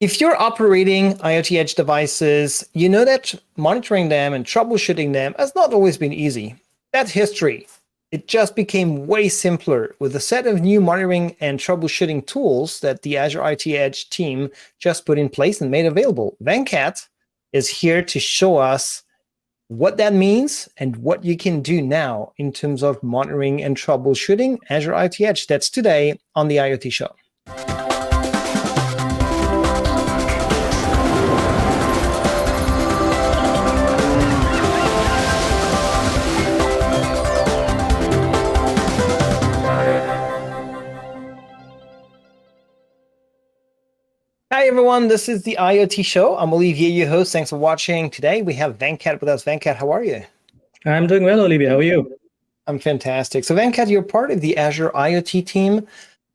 If you're operating IoT Edge devices, you know that monitoring them and troubleshooting them has not always been easy. That's history. It just became way simpler with a set of new monitoring and troubleshooting tools that the Azure IoT Edge team just put in place and made available. Venkat is here to show us what that means and what you can do now in terms of monitoring and troubleshooting Azure IoT Edge. That's today on the IoT Show. Hi, everyone. This is the IoT Show. I'm Olivier, your host. Thanks for watching. Today, we have Venkat with us. Venkat, how are you? I'm doing well, Olivier. How are you? I'm fantastic. So, Venkat, you're part of the Azure IoT team,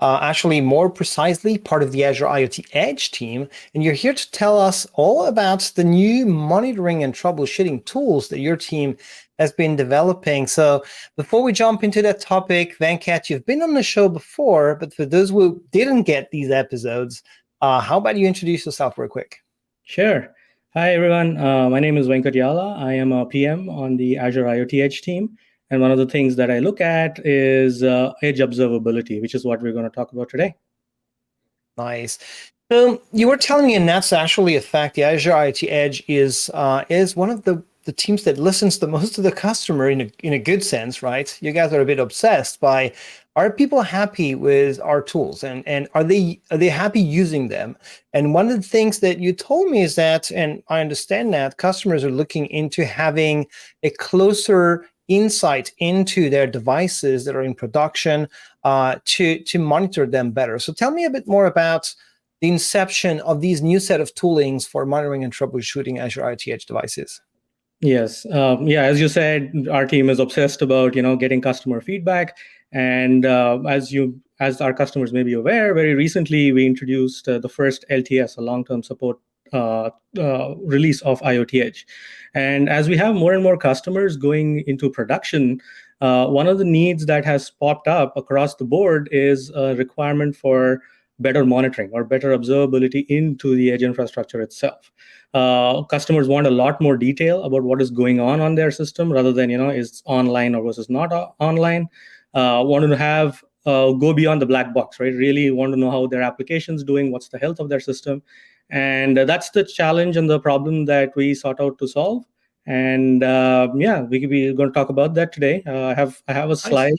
actually more precisely, part of the Azure IoT Edge team. And you're here to tell us all about the new monitoring and troubleshooting tools that your team has been developing. So before we jump into that topic, Venkat, you've been on the show before, but for those who didn't get these episodes, how about you introduce yourself real quick? Sure. Hi, everyone. My name is Venkat Yalla. I am a PM on the Azure IoT Edge team. And one of the things that I look at is edge observability, which is what we're going to talk about today. Nice. So you were telling me, and that's actually a fact, the Azure IoT Edge is one of the teams that listens the most to the customer in a good sense, right? You guys are a bit obsessed by, are people happy with our tools, and are they happy using them? And one of the things that you told me is that, and I understand that customers are looking into having a closer insight into their devices that are in production to monitor them better. So tell me a bit more about the inception of these new set of toolings for monitoring and troubleshooting Azure IoT Edge devices. Yes. As you said, our team is obsessed about getting customer feedback. And as our customers may be aware, very recently we introduced the first LTS, a long-term support release of IoT Edge. And as we have more and more customers going into production, one of the needs that has popped up across the board is a requirement for better monitoring or better observability into the edge infrastructure itself. Customers want a lot more detail about what is going on their system rather than, is online or versus not online. Want to have go beyond the black box, right? Really want to know how their application's doing, what's the health of their system. And that's the challenge and the problem that we sought out to solve. And we're going to talk about that today. I have a slide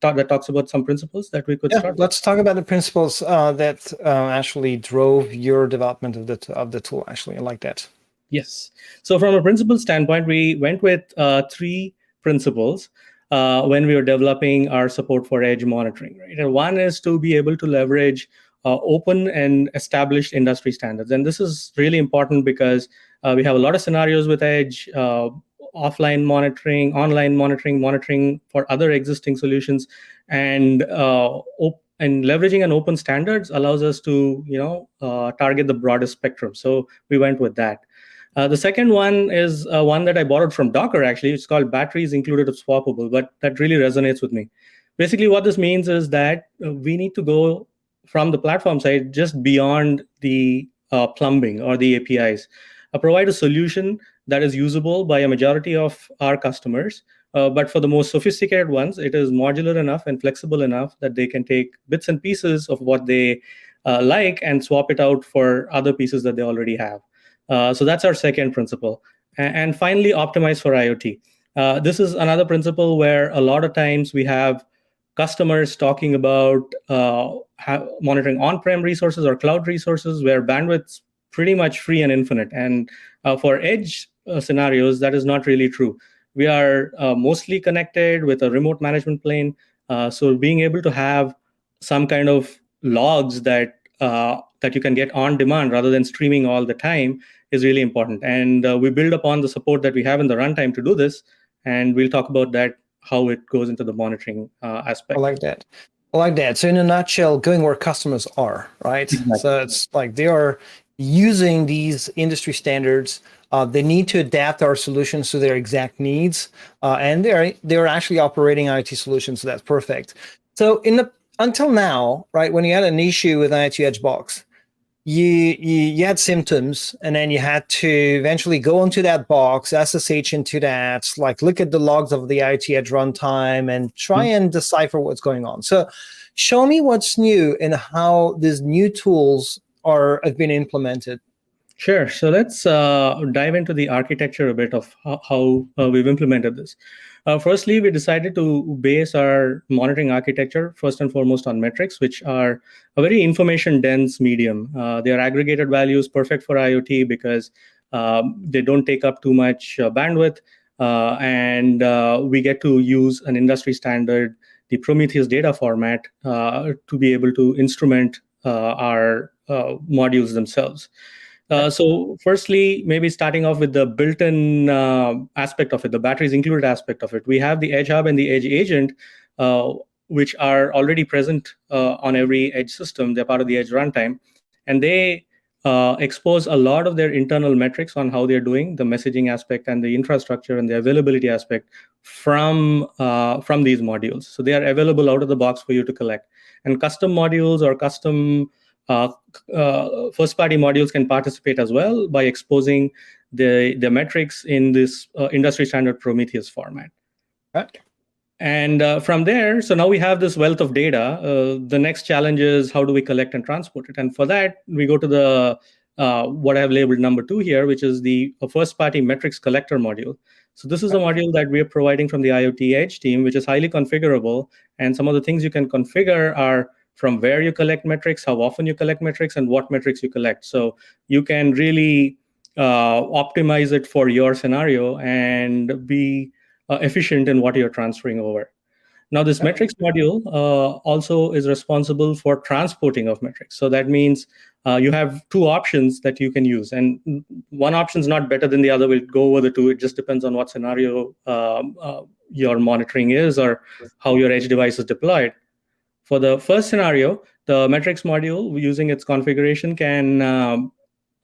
that talks about some principles that we could start with. Let's talk about the principles that actually drove your development of the tool. Actually, I like that. Yes. So from a principle standpoint, we went with 3 principles when we were developing our support for edge monitoring. Right? And one is to be able to leverage open and established industry standards. And this is really important because we have a lot of scenarios with edge, offline monitoring, online monitoring for other existing solutions, and leveraging an open standards allows us to target the broadest spectrum. So we went with that. The second one is one that I borrowed from Docker, actually. It's called batteries included if swappable, but that really resonates with me. Basically, what this means is that we need to go from the platform side just beyond the plumbing or the APIs. Provide a solution that is usable by a majority of our customers. But for the most sophisticated ones, it is modular enough and flexible enough that they can take bits and pieces of what they like and swap it out for other pieces that they already have. So that's our second principle. And finally, optimize for IoT. This is another principle where a lot of times we have customers talking about monitoring on-prem resources or cloud resources where bandwidth's pretty much free and infinite. And for edge scenarios, that is not really true. We are mostly connected with a remote management plane. So being able to have some kind of logs that you can get on demand rather than streaming all the time is really important. And we build upon the support that we have in the runtime to do this. And we'll talk about that, how it goes into the monitoring aspect. I like that. So in a nutshell, going where customers are, right? Exactly. So it's like they are using these industry standards. They need to adapt our solutions to their exact needs. And they're actually operating IoT solutions, so that's perfect. So until now, right, when you had an issue with IoT Edge Box, you had symptoms, and then you had to eventually go into that box, SSH into that, like look at the logs of the IoT Edge runtime and try and decipher what's going on. So show me what's new and how these new tools have been implemented. Sure. So let's dive into the architecture a bit of how we've implemented this. Firstly, we decided to base our monitoring architecture first and foremost on metrics, which are a very information-dense medium. They are aggregated values, perfect for IoT because they don't take up too much bandwidth, and we get to use an industry standard, the Prometheus data format, to be able to instrument our modules themselves. So firstly, maybe starting off with the built-in aspect of it, the batteries included aspect of it. We have the Edge Hub and the Edge Agent, which are already present on every Edge system. They're part of the Edge runtime. And they expose a lot of their internal metrics on how they're doing, the messaging aspect and the infrastructure and the availability aspect from these modules. So they are available out of the box for you to collect. And custom modules or custom first-party modules can participate as well by exposing the metrics in this industry standard Prometheus format. Right. And from there, so now we have this wealth of data. The next challenge is how do we collect and transport it? And for that, we go to the what I have labeled number 2 here, which is the first-party metrics collector module. So this is a module that we are providing from the IoT Edge team, which is highly configurable. And some of the things you can configure are from where you collect metrics, how often you collect metrics, and what metrics you collect. So you can really optimize it for your scenario and be efficient in what you're transferring over. Now, this metrics module also is responsible for transporting of metrics. So that means you have 2 options that you can use. And one option is not better than the other. We'll go over the 2. It just depends on what scenario your monitoring is or how your edge device is deployed. For the first scenario, the metrics module, using its configuration, can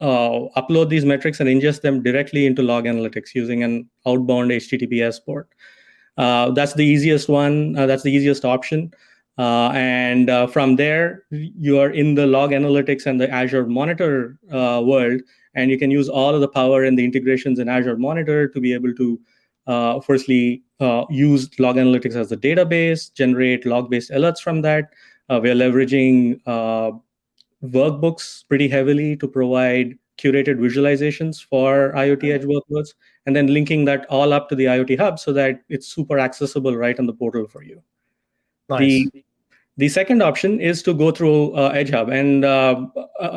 upload these metrics and ingest them directly into log analytics using an outbound HTTPS port. That's the easiest one. That's the easiest option. And from there, you are in the log analytics and the Azure Monitor world, and you can use all of the power and the integrations in Azure Monitor to be able to firstly use log analytics as a database, generate log-based alerts from that. We're leveraging workbooks pretty heavily to provide curated visualizations for IoT Edge workloads, and then linking that all up to the IoT Hub so that it's super accessible right on the portal for you. Nice. The second option is to go through Edge Hub. And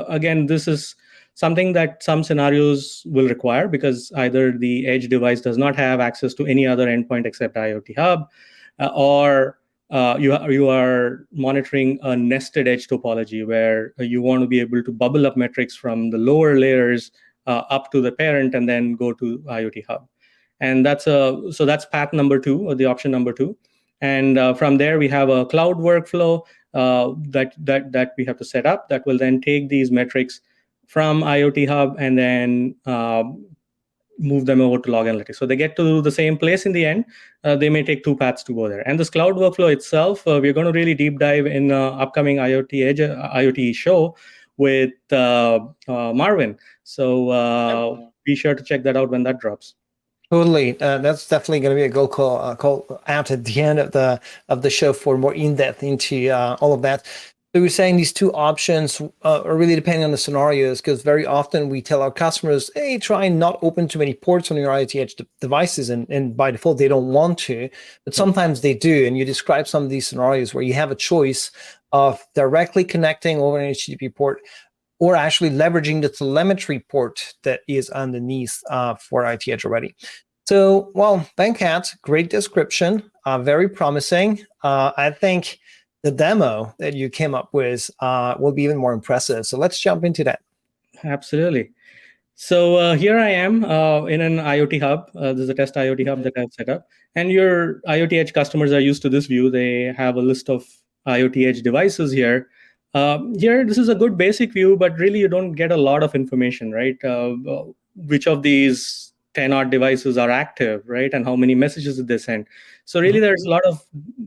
again, this is something that some scenarios will require because either the edge device does not have access to any other endpoint except IoT Hub, or you are monitoring a nested edge topology where you want to be able to bubble up metrics from the lower layers up to the parent and then go to IoT Hub. And that's path number 2, or the option number 2. And from there, we have a cloud workflow that we have to set up that will then take these metrics from IoT Hub and then move them over to log analytics. So they get to the same place in the end. They may take 2 paths to go there. And this cloud workflow itself, we're going to really deep dive in upcoming IoT Edge, IoT show with Marvin. So be sure to check that out when that drops. Totally, that's definitely going to be a go call out at the end of the show for more in depth into all of that. So we're saying these 2 options are really depending on the scenarios, because very often we tell our customers, hey, try and not open too many ports on your IoT Edge devices, and by default they don't want to, but sometimes they do. And you describe some of these scenarios where you have a choice of directly connecting over an HTTP port, or actually leveraging the telemetry port that is underneath for IoT Edge already. So, well, Venkat, great description, very promising. I think the demo that you came up with will be even more impressive. So let's jump into that. Absolutely. So here I am in an IoT Hub. This is a test IoT Hub that I've set up. And your IoT Edge customers are used to this view. They have a list of IoT Edge devices here. Here, this is a good basic view, but really you don't get a lot of information, right? Which of these 10 odd devices are active, right? And how many messages did they send? So really, there's a lot of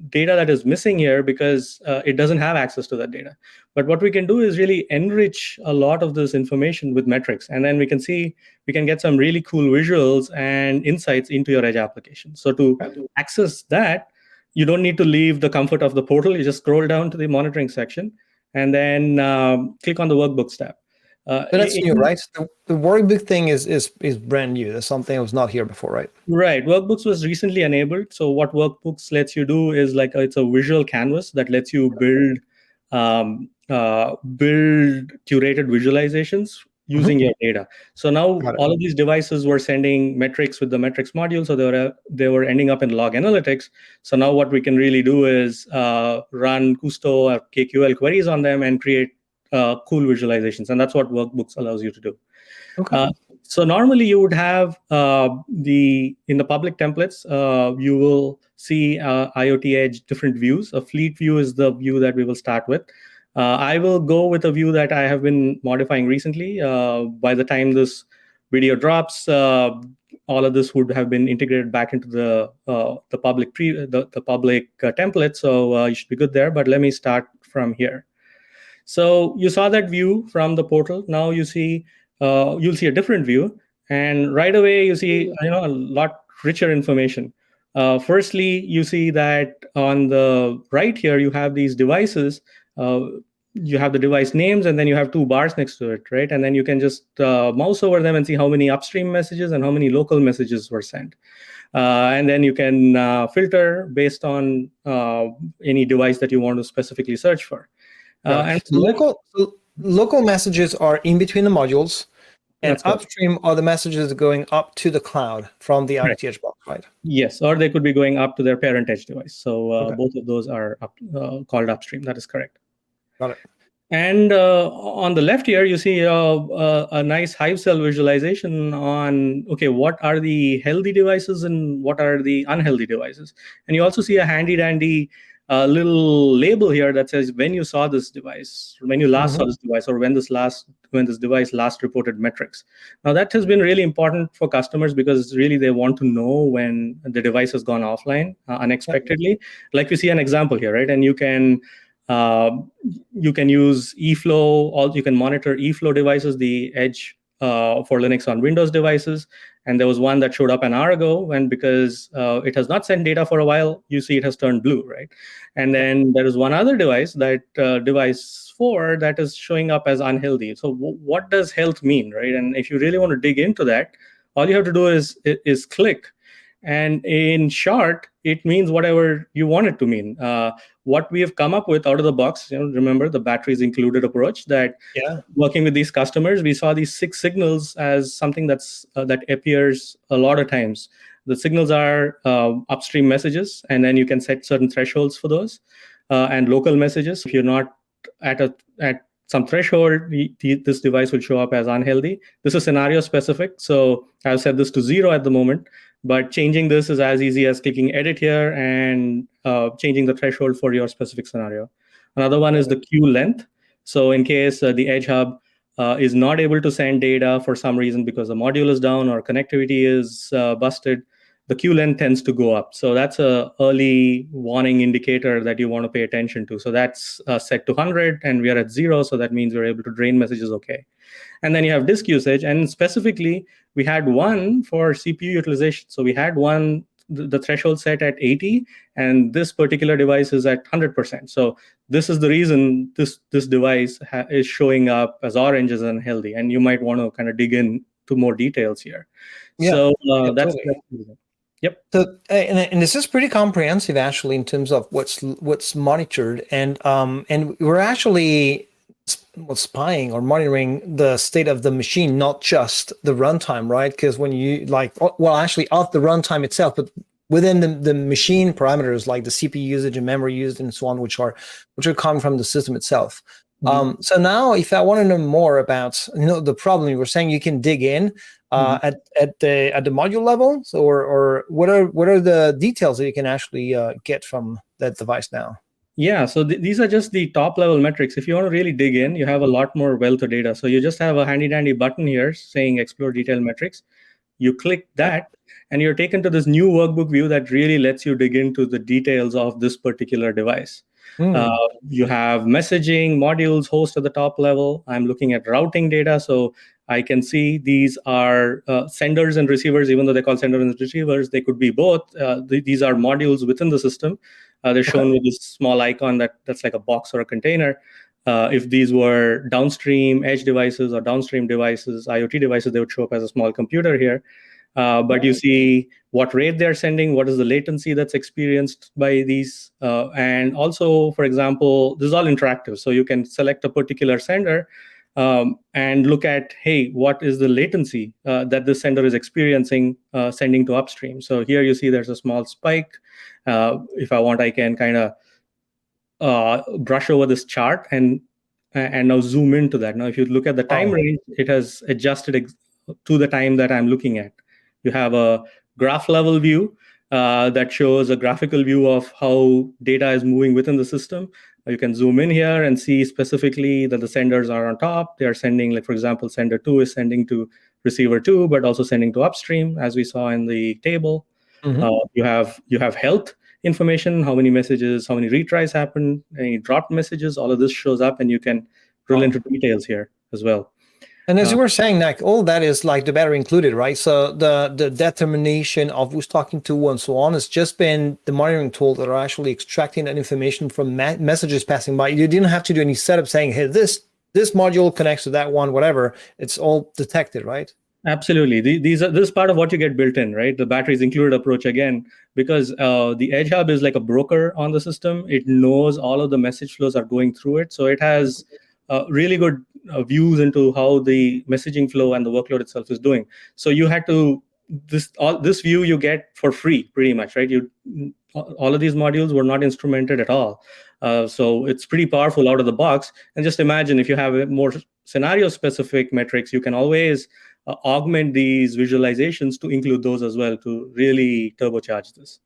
data that is missing here because it doesn't have access to that data. But what we can do is really enrich a lot of this information with metrics. And then we can get some really cool visuals and insights into your Edge application. So to access that, you don't need to leave the comfort of the portal. You just scroll down to the monitoring section and then click on the workbooks tab. But that's new, right? The workbook thing is brand new. That's something that was not here before, right? Right. Workbooks was recently enabled. So what workbooks lets you do is it's a visual canvas that lets you build curated visualizations using your data. So now all of these devices were sending metrics with the metrics module. So they were ending up in log analytics. So now what we can really do is run Kusto or KQL queries on them and create cool visualizations. And that's what workbooks allows you to do. Okay. So normally you would have in the public templates, you will see IoT Edge different views. A fleet view is the view that we will start with. I will go with a view that I have been modifying recently. By the time this video drops, all of this would have been integrated back into the public template. So you should be good there. But let me start from here. So you saw that view from the portal. Now you'll see a different view, and right away you see a lot richer information. Firstly, you see that on the right here you have these devices. You have the device names, and then you have two bars next to it, right? And then you can just mouse over them and see how many upstream messages and how many local messages were sent. And then you can filter based on any device that you want to specifically search for. And local messages are in between the modules, and upstream are the messages going up to the cloud from the IoT Edge box, right? Yes, or they could be going up to their parent Edge device. So both of those are called upstream. That is correct. Got it. And on the left here, you see a nice Hive cell visualization on, what are the healthy devices and what are the unhealthy devices. And you also see a handy-dandy little label here that says when you saw this device, when you last saw this device, or when this device last reported metrics. Now that has been really important for customers because really they want to know when the device has gone offline unexpectedly. Like we see an example here, right? And you can use eFlow, or you can monitor eFlow devices, the Edge for Linux on Windows devices. And there was one that showed up an hour ago, and because it has not sent data for a while, you see it has turned blue, right? And then there is one other device, that device 4, that is showing up as unhealthy. So what does health mean, right? And if you really want to dig into that, all you have to do is click. And in short, it means whatever you want it to mean. What we have come up with out of the box, remember the batteries included approach, that working with these customers, we saw these 6 signals as something that appears a lot of times. The signals are upstream messages, and then you can set certain thresholds for those, and local messages. If you're not at some threshold, this device will show up as unhealthy. This is scenario specific, so I've set this to 0 at the moment. But changing this is as easy as clicking edit here and changing the threshold for your specific scenario. Another one is the queue length. So in case the Edge Hub is not able to send data for some reason because the module is down or connectivity is busted, the queue length tends to go up. So that's an early warning indicator that you want to pay attention to. So that's set to 100, and we are at 0. So that means we're able to drain messages okay. And then you have disk usage. And specifically, we had one for CPU utilization. So we had one, the threshold set at 80, and this particular device is at 100%. So this is the reason this device is showing up as orange as unhealthy. And you might want to kind of dig in to more details here. Yeah, so that's totally. Yep. So, and this is pretty comprehensive actually in terms of what's monitored, and we're actually spying or monitoring the state of the machine, not just the runtime, right? Because when you actually off the runtime itself, but within the machine parameters like the CPU usage and memory used and so on, which are coming from the system itself. So now, if I want to know more about the problem, you were saying you can dig in at the module level, so or what are the details that you can actually get from that device now? Yeah, so these are just the top level metrics. If you want to really dig in, you have a lot more wealth of data. So you just have a handy dandy button here saying explore detailed metrics. You click that, and you're taken to this new workbook view that really lets you dig into the details of this particular device. Uh, you have messaging, modules, host at the top level. I'm looking at routing data. So I can see these are senders and receivers, even though they're called senders and receivers, they could be both. These are modules within the system. They're shown with this small icon that's like a box or a container. If these were downstream edge devices or downstream devices, IoT devices, they would show up as a small computer here. But you see what rate they're sending, what is the latency that's experienced by these. And also, for example, this is all interactive. So you can select a particular sender and look at, hey, what is the latency that the sender is experiencing sending to upstream. So here you see there's a small spike. If I want, I can kind of brush over this chart and now zoom into that. Now, if you look at the time range, it has adjusted to the time that I'm looking at. You have a graph level view that shows a graphical view of how data is moving within the system. You can zoom in here and see specifically that the senders are on top. They are sending, like, for example, sender 2 is sending to receiver 2, but also sending to upstream, as we saw in the table. You have health information, how many messages, how many retries happened, any dropped messages, all of this shows up, and you can drill into details here as well. And as you were saying, Nick, all that is like the battery included, right? So the determination of who's talking to and so on has just been the monitoring tool that are actually extracting that information from messages passing by. You didn't have to do any setup saying, hey, this module connects to that one, whatever. It's all detected, right? Absolutely. This is part of what you get built in, right? The batteries included approach again, because the Edge Hub is like a broker on the system. It knows all of the message flows are going through it. So it has really good views into how the messaging flow and the workload itself is doing. So you had to, this view you get for free pretty much, right? All of these modules were not instrumented at all. So it's pretty powerful out of the box. And just imagine if you have more scenario specific metrics, you can always augment these visualizations to include those as well to really turbocharge this.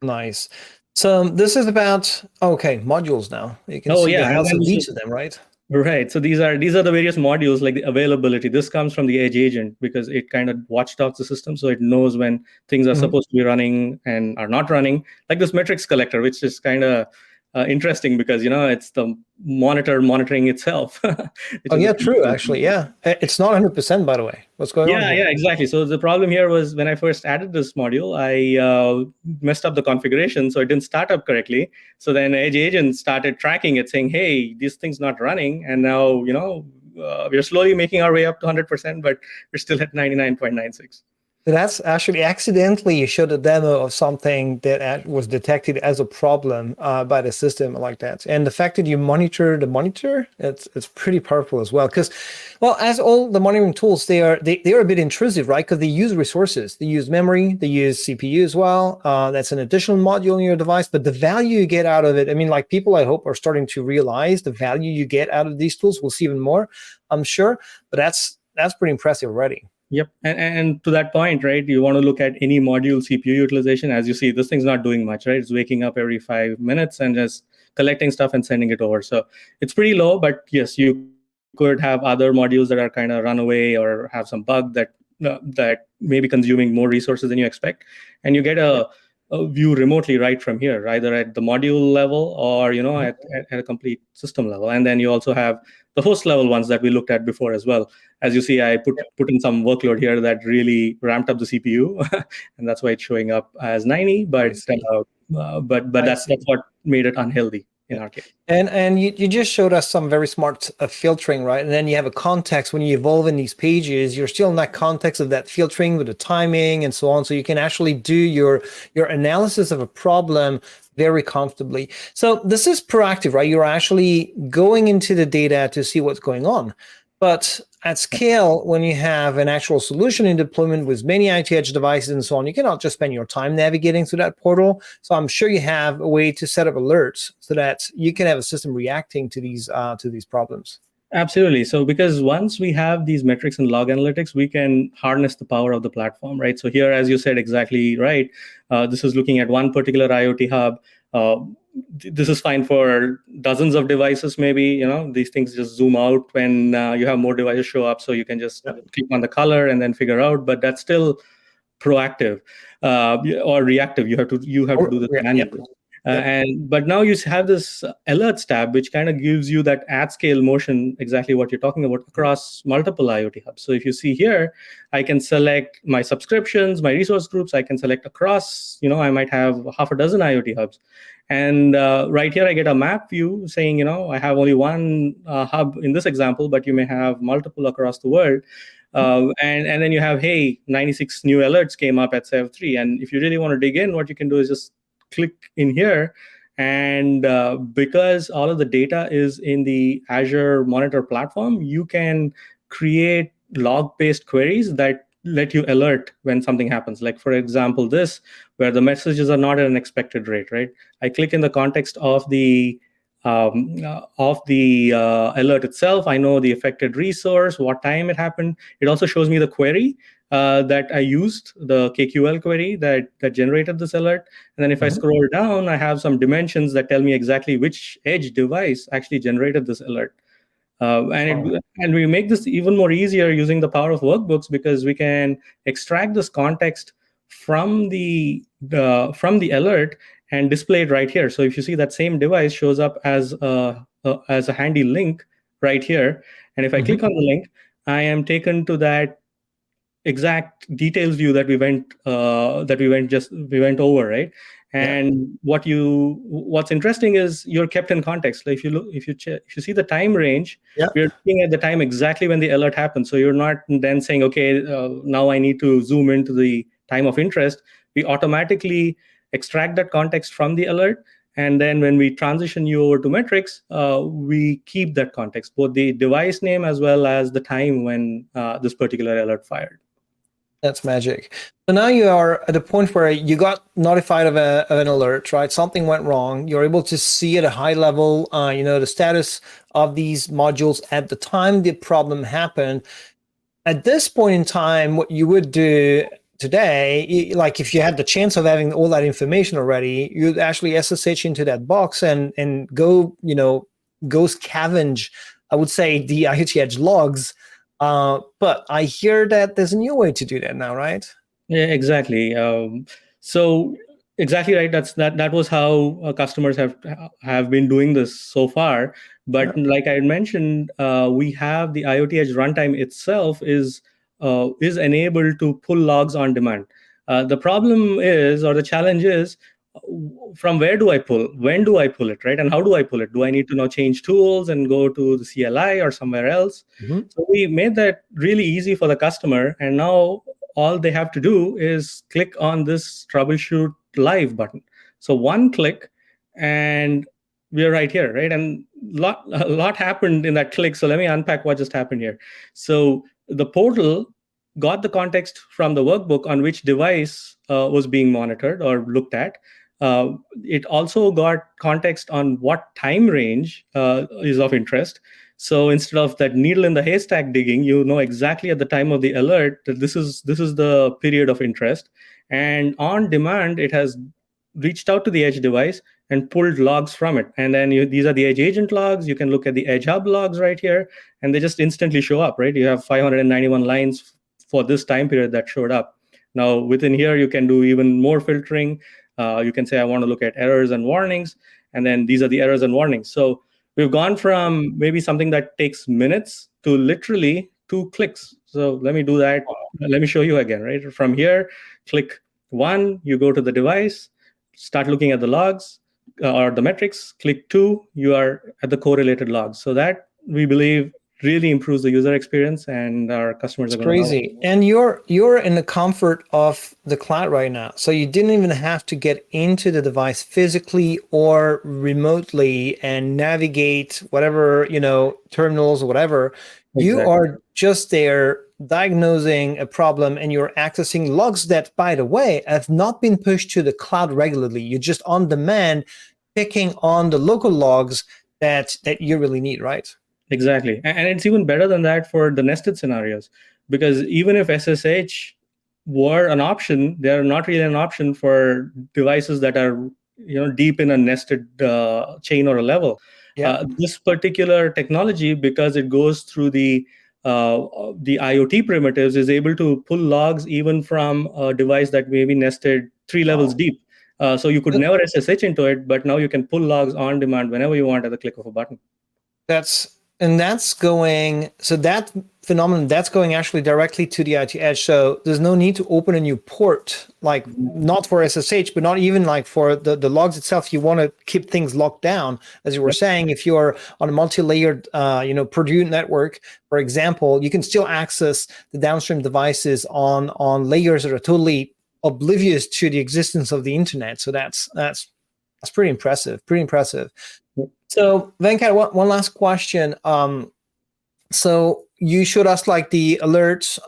Nice. So this is about, modules now. You can see the health of each of them, right? Right. So these are the various modules, like the availability. This comes from the Edge agent because it kind of watchdogs the system. So it knows when things are supposed to be running and are not running, like this metrics collector, which is kind of interesting because, it's the monitor monitoring itself. True. Actually, yeah. It's not 100%, by the way. What's going on? Yeah, exactly. So the problem here was when I first added this module, I messed up the configuration, so it didn't start up correctly. So then Edge agent started tracking it, saying, hey, this thing's not running. And now, we're slowly making our way up to 100%, but we're still at 99.96. That's actually accidentally you showed a demo of something that was detected as a problem by the system like that. And the fact that you monitor the monitor, it's pretty powerful as well. Because, as all the monitoring tools, they are a bit intrusive, right? Because they use resources, they use memory, they use CPU as well. That's an additional module in your device. But the value you get out of it, I mean, like people I hope are starting to realize the value you get out of these tools. We'll see even more, I'm sure. But that's pretty impressive already. Yep. And to that point, right, you want to look at any module CPU utilization. As you see, this thing's not doing much, right? It's waking up every 5 minutes and just collecting stuff and sending it over. So it's pretty low, but yes, you could have other modules that are kind of run away or have some bug that may be consuming more resources than you expect. And you get a view remotely right from here, either at the module level or, at a complete system level. And then you also have the host level ones that we looked at before as well. As you see, I put in some workload here that really ramped up the CPU, and that's why it's showing up as 90. But that's what made it unhealthy in our case. And you just showed us some very smart filtering, right? And then you have a context when you evolve in these pages. You're still in that context of that filtering with the timing and so on. So you can actually do your analysis of a problem very comfortably. So this is proactive, right? You're actually going into the data to see what's going on. But at scale, when you have an actual solution in deployment with many IoT Edge devices and so on, you cannot just spend your time navigating through that portal. So I'm sure you have a way to set up alerts so that you can have a system reacting to these problems. Absolutely. So because once we have these metrics and log analytics, we can harness the power of the platform, right? So here, as you said exactly right, this is looking at one particular IoT hub. this is fine for dozens of devices. Maybe these things just zoom out when you have more devices show up, so you can just click on the color and then figure out. But that's still proactive or reactive. You have to do this manually. But now you have this alerts tab, which kind of gives you that at scale motion, exactly what you're talking about, across multiple IoT hubs. So if you see here, I can select my subscriptions, my resource groups. I can select across, I might have half a dozen IoT hubs. And right here, I get a map view saying, I have only one hub in this example, but you may have multiple across the world. And then you have, hey, 96 new alerts came up at Sev3. And if you really want to dig in, what you can do is just click in here. And because all of the data is in the Azure Monitor platform, you can create log-based queries that let you alert when something happens. Like, for example, this, where the messages are not at an expected rate, right? I click in the context of the alert itself. I know the affected resource, what time it happened. It also shows me the query that I used, the KQL query that generated this alert. And then if I scroll down, I have some dimensions that tell me exactly which edge device actually generated this alert. And we make this even more easier using the power of workbooks, because we can extract this context from the alert and display it right here. So if you see, that same device shows up as a handy link right here. And if I click on the link, I am taken to that exact details view that we went over, right? And what's interesting is you're kept in context. Like if you see the time range, we're looking at the time exactly when the alert happened. So you're not then saying, okay, now I need to zoom into the time of interest. We automatically extract that context from the alert. And then when we transition you over to metrics, we keep that context, both the device name as well as the time when this particular alert fired. That's magic. So now you are at a point where you got notified of an alert, right? Something went wrong. You're able to see at a high level, the status of these modules at the time the problem happened. At this point in time, what you would do today, like if you had the chance of having all that information already, you'd actually SSH into that box and go scavenge, I would say, the IoT Edge logs. But I hear that there's a new way to do that now, right? Yeah, exactly. So exactly right. That was how customers have been doing this so far. But like I had mentioned, we have the IoT Edge runtime itself is enabled to pull logs on demand. The problem is, or the challenge is, from where do I pull? When do I pull it, right? And how do I pull it? Do I need to now change tools and go to the CLI or somewhere else? So we made that really easy for the customer. And now all they have to do is click on this troubleshoot live button. So one click and we're right here, right? And a lot happened in that click. So let me unpack what just happened here. So the portal got the context from the workbook on which device was being monitored or looked at. It also got context on what time range is of interest. So instead of that needle in the haystack digging, you know exactly at the time of the alert that this is the period of interest. And on demand, it has reached out to the edge device and pulled logs from it. And then these are the edge agent logs. You can look at the edge hub logs right here, and they just instantly show up, right? You have 591 lines for this time period that showed up. Now, within here, you can do even more filtering. You can say, I want to look at errors and warnings, and then these are the errors and warnings. So we've gone from maybe something that takes minutes to literally 2 clicks. So let me do that. Let me show you again, right? From here, click 1, you go to the device, start looking at the logs or the metrics. Click 2, you are at the correlated logs. So that, we believe, really improves the user experience, and our customers are going to crazy. And you're in the comfort of the cloud right now, so you didn't even have to get into the device physically or remotely and navigate whatever terminals or whatever. Exactly. You are just there diagnosing a problem, and you're accessing logs that, by the way, have not been pushed to the cloud regularly. You're just on demand picking on the local logs that you really need, right? Exactly. And it's even better than that for the nested scenarios, because even if SSH were an option, they're not really an option for devices that are deep in a nested chain or a level. This particular technology, because it goes through the IoT primitives, is able to pull logs even from a device that may be nested 3 levels deep. So you could never SSH into it, but now you can pull logs on demand whenever you want at the click of a button. That's going, so that phenomenon, that's going actually directly to the IoT Edge. So there's no need to open a new port, like not for SSH, but not even like for the logs itself. You want to keep things locked down, as you were saying. If you're on a multi-layered, Purdue network, for example, you can still access the downstream devices on layers that are totally oblivious to the existence of the internet. So that's pretty impressive. Pretty impressive. So Venkat, one last question. So you showed us like the alerts,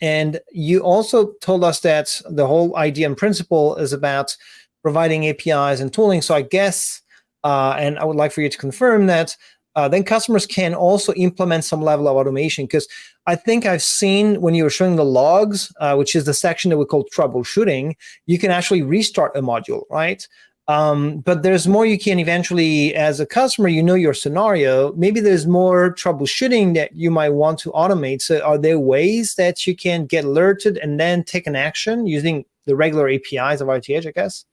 and you also told us that the whole idea and principle is about providing APIs and tooling. So I guess, and I would like for you to confirm that then customers can also implement some level of automation, because I think I've seen when you were showing the logs, which is the section that we call troubleshooting, you can actually restart a module, right? But there's more you can eventually, as a customer, your scenario, maybe there's more troubleshooting that you might want to automate. So are there ways that you can get alerted and then take an action using the regular APIs of IoT Edge, I guess?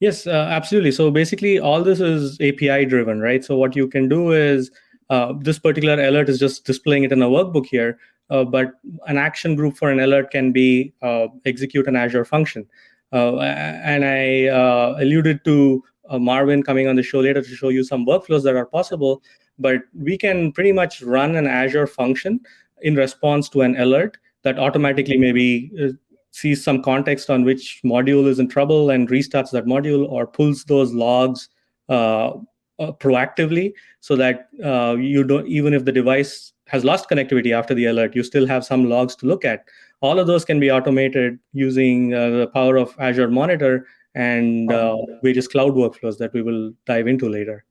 Yes, absolutely. So basically all this is API driven, right? So what you can do is, this particular alert is just displaying it in a workbook here, but an action group for an alert can be execute an Azure function. And I alluded to Marvin coming on the show later to show you some workflows that are possible, but we can pretty much run an Azure function in response to an alert that automatically maybe sees some context on which module is in trouble and restarts that module, or pulls those logs proactively, so that you don't, even if the device has lost connectivity after the alert, you still have some logs to look at. All of those can be automated using the power of Azure Monitor and various cloud workflows that we will dive into later.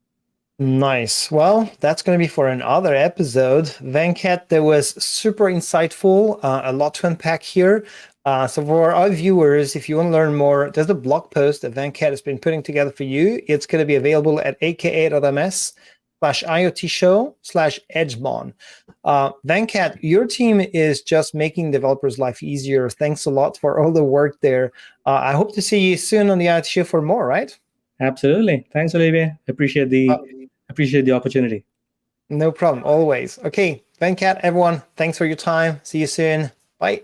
Nice. Well, that's going to be for another episode. Venkat, that was super insightful, a lot to unpack here. So for our viewers, if you want to learn more, there's a blog post that Venkat has been putting together for you. It's going to be available at aka.ms/IoT Show/EdgeMon. Venkat, your team is just making developers' life easier. Thanks a lot for all the work there. I hope to see you soon on the IoT Show for more, right? Absolutely. Thanks, Olivier. Appreciate the opportunity. No problem. Always. Okay, Venkat, everyone, thanks for your time. See you soon. Bye.